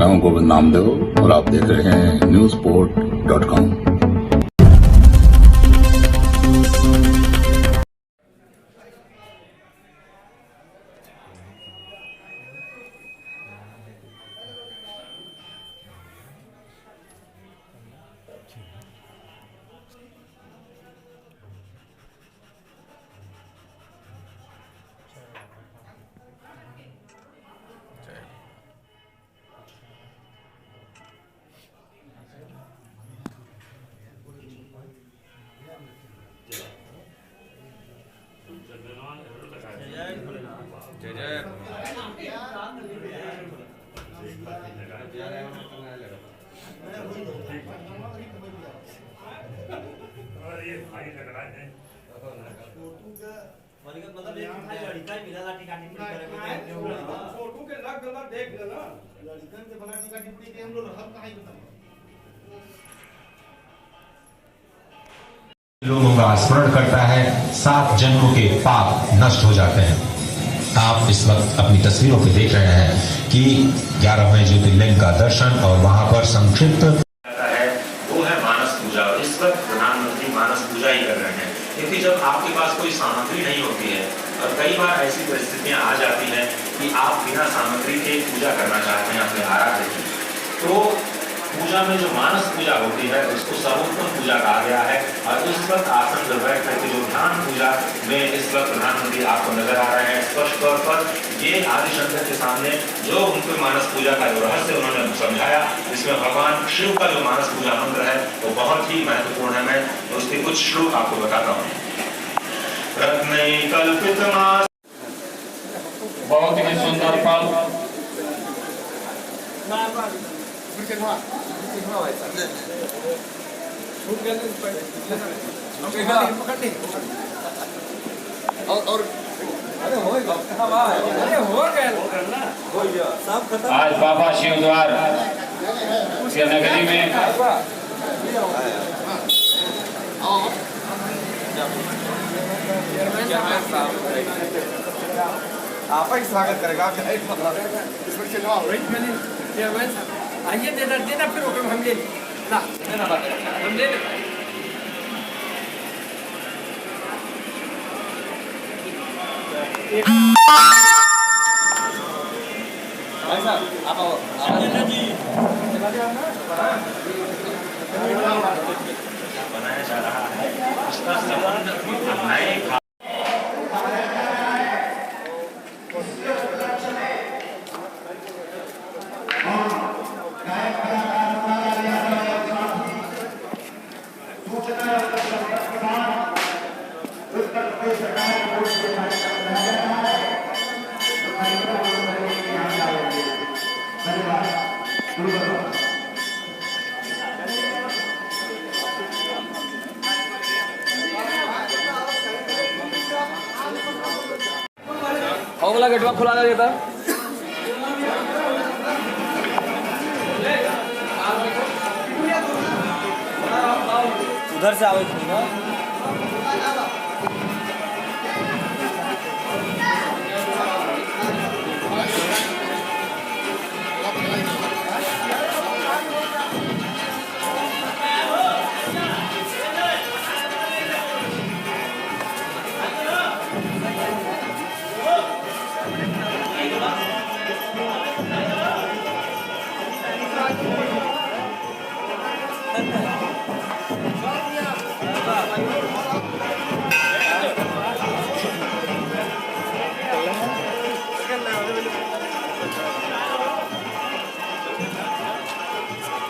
मैं हूं गोविंद नामदेव और आप देख रहे हैं newsport.com। लोगों का स्मरण करता है, 7 जन्मों के पाप नष्ट हो जाते हैं। आप इस वक्त अपनी तस्वीरों पे देख रहे हैं कि 11वें ज्योतिर्लिंग का दर्शन और वहां पर संक्षिप्त है वो है मानस पूजा। और इस वक्त प्रधानमंत्री मानस पूजा ही कर रहे हैं, क्योंकि जब आपके पास कोई सामग्री नहीं होती है और कई बार ऐसी परिस्थितियां आ जाती हैं कि आप बिना सामग्री के पूजा करना चाहते हैं अपने आराध्य की, तो पूजा में जो मानस पूजा होती है उसको सर्वोत्तम पूजा कहा गया है। और इस वक्त आसन पर बैठ करके जो ध्यान पूजा में इस वक्त प्रधानमंत्री आपको नजर आ रहे हैं, स्पष्ट तौर पर ये आदिशंकर के सामने जो उनके मानस पूजा का जो रहस्य उन्होंने समझाया, जिसमें भगवान शिव का जो मानस पूजा मंत्र है वो बहुत ही महत्वपूर्ण है। मैं उसके कुछ श्लोक आपको बताता हूँ। रत्नैकल्पित मास, बहुत ही सुंदर फल, आज बाबा शिवद्वार के नगरी में आप ही स्वागत करेगा। आइए देना फिर हम ले ना हम ले भाई साहब आप आओ जी बनाया जा रहा है उसका संबंध नए वाला गेटवा खुला देता। उधर से आओ ना।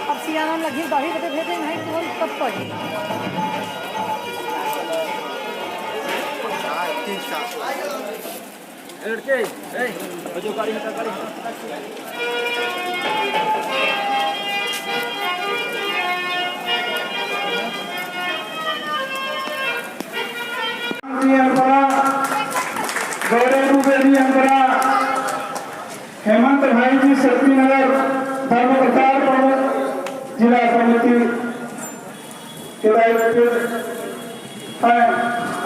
अब सियाराम लगी दाढ़ी बटे भेजे नहीं तो तब पड़ी जो गाड़ी हेमंत भाई जी शक्तिनगर धर्म प्रचार प्रमुख जिला समिति के दायित्व हैं।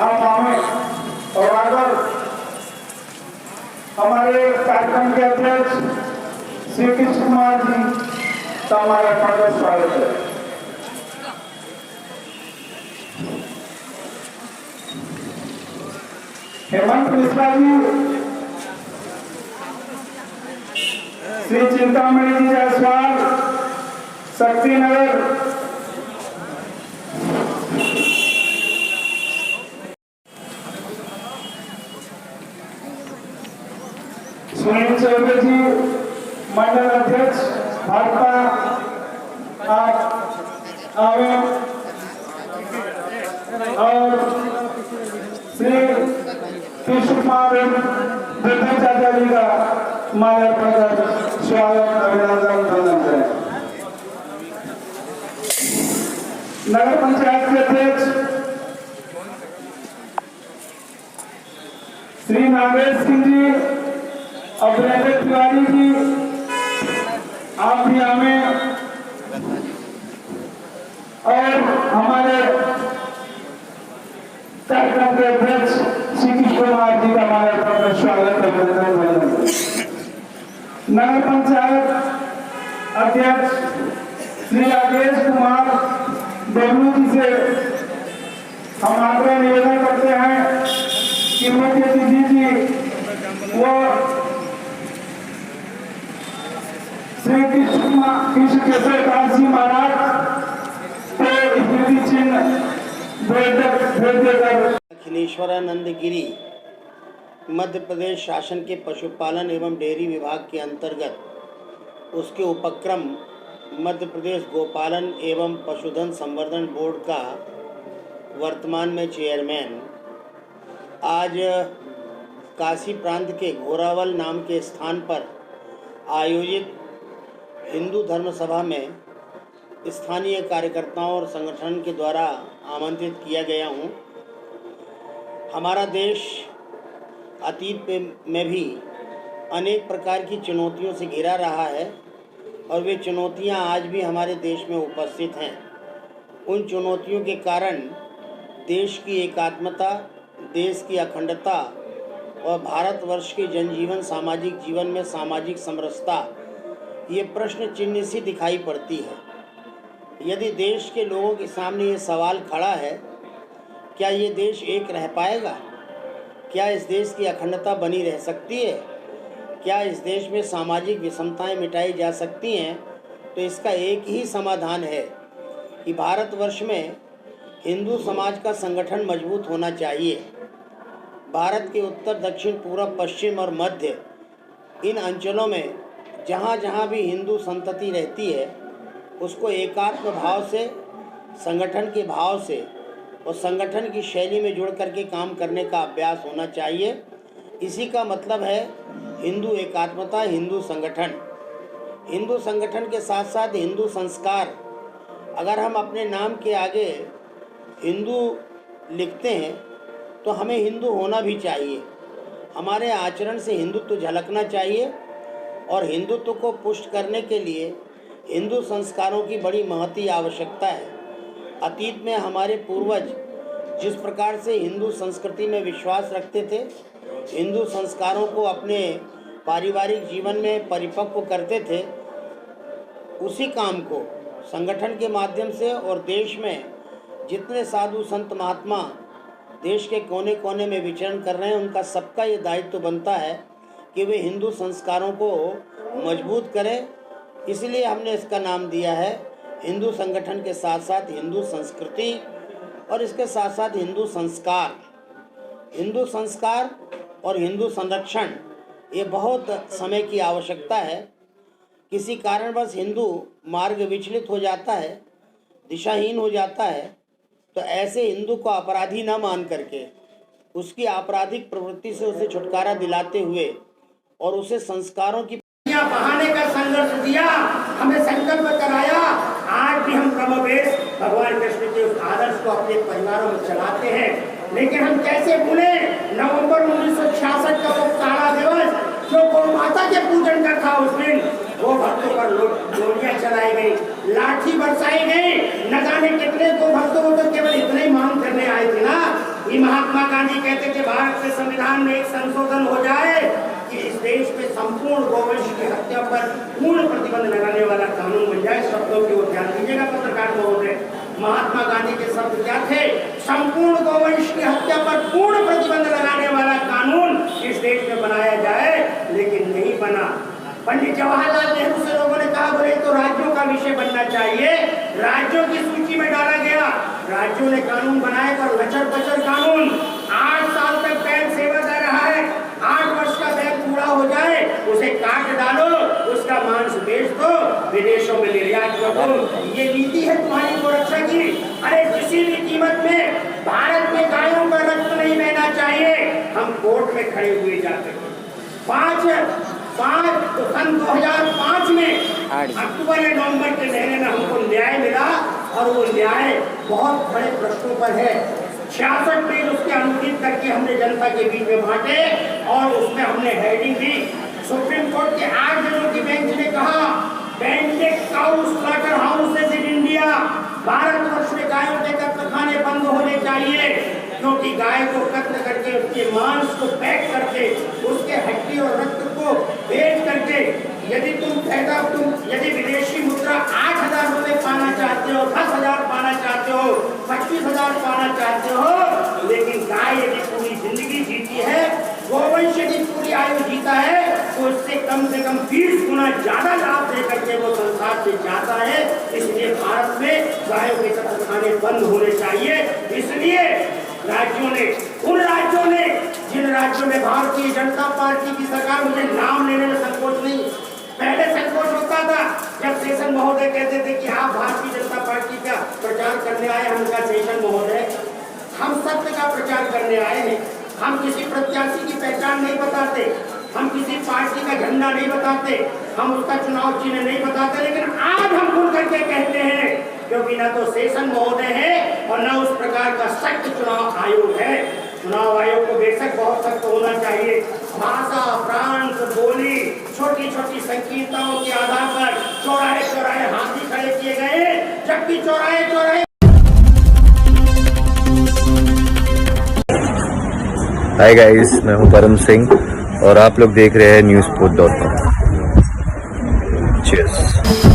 आप आए और आगर हमारे कार्यक्रम के अध्यक्ष श्री कृष्ण कुमार जी का हमारा हार्दिक स्वागत है। हेमंत मिश्रा जी, श्री चिंतामणि जी जायसवाल, शक्तिनगर, सुनील चौबे जी, मंडल अध्यक्ष भाजपा आवे, और श्री कृष्ण कुमार चाचा जी का माल्यार्पण कर स्वागत अभिनंदन करें। नगर पंचायत के अध्यक्ष श्री नागेश सिंह जी, अभिनंदन तिवारी जी, आप भी हमें, और हमारे कार्यक्रम के अध्यक्ष श्री कृष्ण कुमार जी का हमारे स्वागत अभिनंदन। नगर पंचायत अध्यक्ष श्री राजेश कुमार डब्लू जी से हम आग्रह निवेदन करते हैं कि मुख्य अतिथि जी वो श्री कृष्ण केशव दास जी महाराज को स्मृति चिन्ह भेज देकर अखिलेश्वरानंद गिरी मध्य प्रदेश शासन के पशुपालन एवं डेयरी विभाग के अंतर्गत उसके उपक्रम मध्य प्रदेश गोपालन एवं पशुधन संवर्धन बोर्ड का वर्तमान में चेयरमैन आज काशी प्रांत के घोरावल नाम के स्थान पर आयोजित हिंदू धर्म सभा में स्थानीय कार्यकर्ताओं और संगठन के द्वारा आमंत्रित किया गया हूँ। हमारा देश अतीत में भी अनेक प्रकार की चुनौतियों से घिरा रहा है और वे चुनौतियां आज भी हमारे देश में उपस्थित हैं। उन चुनौतियों के कारण देश की एकात्मता, देश की अखंडता और भारतवर्ष के जनजीवन, सामाजिक जीवन में सामाजिक समरसता, ये प्रश्न चिन्ह सी दिखाई पड़ती है। यदि देश के लोगों के सामने ये सवाल खड़ा है, क्या ये देश एक रह पाएगा? क्या इस देश की अखंडता बनी रह सकती है? क्या इस देश में सामाजिक विषमताएं मिटाई जा सकती हैं? तो इसका एक ही समाधान है कि भारतवर्ष में हिंदू समाज का संगठन मजबूत होना चाहिए। भारत के उत्तर, दक्षिण, पूर्व, पश्चिम और मध्य इन अंचलों में जहाँ जहाँ भी हिंदू संतति रहती है, उसको एकात्म भाव से, संगठन के भाव से और संगठन की शैली में जुड़ करके काम करने का अभ्यास होना चाहिए। इसी का मतलब है हिंदू एकात्मता, हिंदू संगठन। हिंदू संगठन के साथ साथ हिंदू संस्कार। अगर हम अपने नाम के आगे हिंदू लिखते हैं तो हमें हिंदू होना भी चाहिए। हमारे आचरण से हिंदुत्व झलकना चाहिए और हिंदुत्व को पुष्ट करने के लिए हिंदू संस्कारों की बड़ी महती आवश्यकता है। अतीत में हमारे पूर्वज जिस प्रकार से हिंदू संस्कृति में विश्वास रखते थे, हिंदू संस्कारों को अपने पारिवारिक जीवन में परिपक्व करते थे, उसी काम को संगठन के माध्यम से और देश में जितने साधु संत महात्मा देश के कोने कोने में विचरण कर रहे हैं, उनका सबका ये दायित्व बनता है कि वे हिंदू संस्कारों को मजबूत करें। इसलिए हमने इसका नाम दिया है हिंदू संगठन के साथ साथ हिंदू संस्कृति और इसके साथ साथ हिंदू संस्कार। हिंदू संस्कार और हिंदू संरक्षण ये बहुत समय की आवश्यकता है। किसी कारणवश हिंदू मार्ग विचलित हो जाता है, दिशाहीन हो जाता है, तो ऐसे हिंदू को अपराधी न मान करके उसकी आपराधिक प्रवृत्ति से उसे छुटकारा दिलाते हुए और उसे संस्कारों की बहाने का संघर्ष दिया, हमें संकल्प कराया। आज भी हम क्रमवेश भगवान कृष्ण के उस आदर्श को अपने परिवारों में चलाते हैं। लेकिन हम कैसे भूले नवंबर 1966 का वो काला दिवस जो गौ माता के पूजन का था। उस दिन वो भक्तों पर गोलियां चलाई गई, लाठी बरसाई गई। न जाने कितने गो भक्तों को तो केवल इतने ही मांग करने आए थे ना। ये महात्मा गांधी कहते थे भारत के संविधान में एक संशोधन हो जाए कि देश में संपूर्ण गौवंश की हत्या पर पूर्ण प्रतिबंध लगाने वाला कानून बन जाए। शब्दों की ओर ध्यान दीजिएगा पत्रकार महोदय। महात्मा गांधी के शब्द क्या थे? संपूर्ण गौवंश की हत्या पर पूर्ण प्रतिबंध लगाने वाला कानून इस देश में बनाया जाए, लेकिन नहीं बना। पंडित जवाहरलाल नेहरू से लोगों ने कहा बोले तो राज्यों का विषय बनना चाहिए, राज्यों की सूची में डाला गया। राज्यों ने कानून बनाए पर लचर पचर कानून। 8 साल तक बैल सेवा दे रहा है, 8 वर्ष का बैल पूरा हो जाए उसे काट डालो, उसका मांस बेच दो, विदेशों में निर्यात कर दो। ये नीति है तुम्हारी गोरक्षा की। अरे किसी भी कीमत में भारत में गायों का रक्त नहीं बहना चाहिए। हम कोर्ट में खड़े हुए जाते हैं। सन 2005 में अक्टूबर या नवंबर के महीने में हमको न्याय मिला और वो न्याय बहुत बड़े प्रश्नों पर है। 66 पेज उसके अनुच्छेद करके हमने जनता के बीच में बांटे और उसमें हमने हेडिंग दी। सुप्रीम कोर्ट के 8 जजों की बेंच ने कहा banned cow slaughter houses in India, Bharatvarsh में गायों के कत्लखाने बंद होने चाहिए, क्योंकि गाय को कत्ल करके उसके मांस को पैक करके उसके हड्डी और रक्त को बेच करके यदि विदेशी मुद्रा 8,000 रुपए पाना चाहते हो, 10,000 पाना चाहते हो, 25,000 पाना चाहते हो, लेकिन गाय यदि पूरी जिंदगी जीती है, गोवंश यदि पूरी आयु जीता है, तो उससे कम से कम 20 गुना ज्यादा लाभ दे करके वो संसार से जाता है। इसलिए भारत में गायों के कत्लखाने बंद होने चाहिए। इसलिए राज्यों ने, उन राज्यों ने जिन राज्यों में भारतीय जनता पार्टी की सरकार, मुझे नाम लेने में संकोच नहीं, पहले संकोच होता था जब शेषन महोदय कहते थे कि आप भारतीय जनता पार्टी का प्रचार करने आए। हम कहा शेषन महोदय, हम सत्य का प्रचार करने आए हैं, हम किसी प्रत्याशी की पहचान नहीं बताते, हम किसी पार्टी का झंडा नहीं बताते, हम उसका चुनाव चिन्ह नहीं बताते, लेकिन आज हम खुल करके कहते हैं, क्योंकि ना तो शेषन महोदय है और ना उस प्रकार का सख्त चुनाव आयोग है। चुनाव आयोग को बेशक बहुत सख्त होना चाहिए। भाषा, प्रांत, बोली, छोटी छोटी संकीर्णताओं के आधार पर चौराहे चौराहे हाथी खड़े किए गए, जबकि चौराहे चौराहे। हाय गाइस, मैं हूं परम सिंह और आप लोग देख रहे हैं न्यूज़पोर्ट.com। चीयर्स।